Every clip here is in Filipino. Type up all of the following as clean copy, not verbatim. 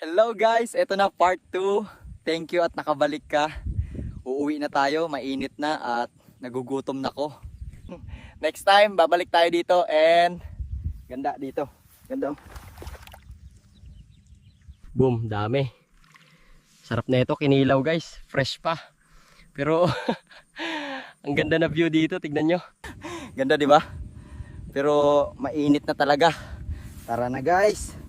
Hello guys, ito na part 2. Thank you at nakabalik ka. Uuwi na tayo, mainit na at nagugutom na ko. Next time, babalik tayo dito and ganda dito. Ganda. Boom, dami. Sarap na ito, kinilaw guys. Fresh pa. Pero ang ganda na view dito, tignan nyo. Ganda di ba? Pero mainit na talaga. Tara na guys.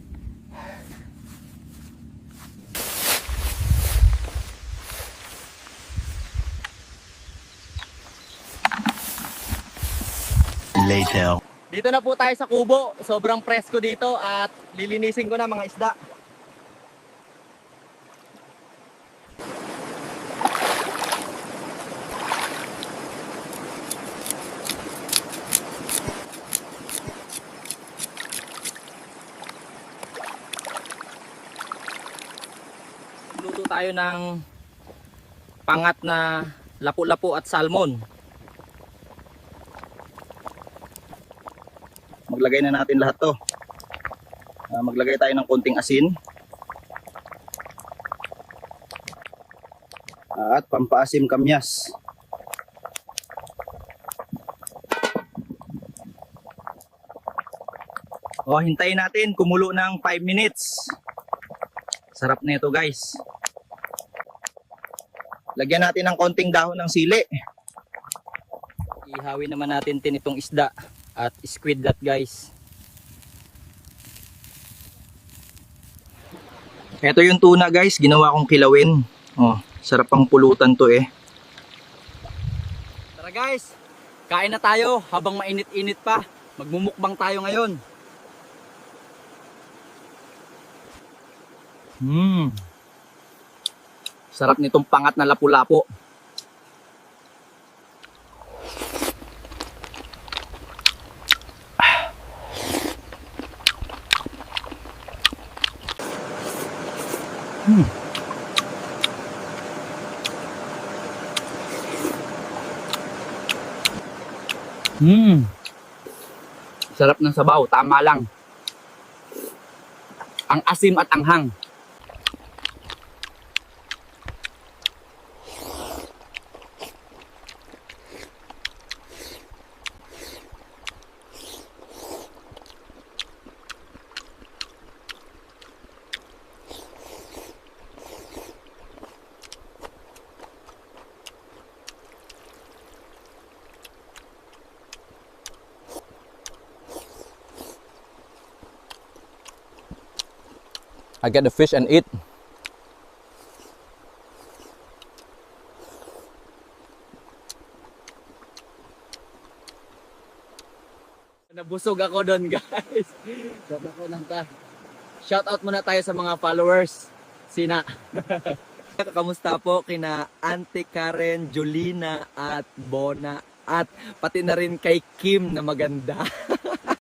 Later. Dito na po tayo sa kubo. Sobrang presko dito at lilinisin ko na mga isda. Luto tayo ng pangat na lapu-lapu at salmon. Maglagay na natin lahat to. Maglagay tayo ng konting asin. At pampaasim kamyas. Hintayin natin kumulo ng 5 minutes. Sarap na ito guys. Lagyan natin ng konting dahon ng sili. Ihawin naman natin itong isda. At squid that guys. Ito yung tuna guys, ginawa kong kilawin. Sarap pang pulutan to eh. Tara guys, kain na tayo habang mainit-init pa. Magmumukbang tayo ngayon. Sarap nitong pangat na lapu-lapu. Sarap ng sabaw, tama lang. Ang asim at anghang. I get the fish and eat. Nabusog ako doon guys. Shout out muna tayo sa mga followers. Sina. Kamusta po kina Auntie Karen, Jolina at Bona at pati na rin kay Kim na maganda.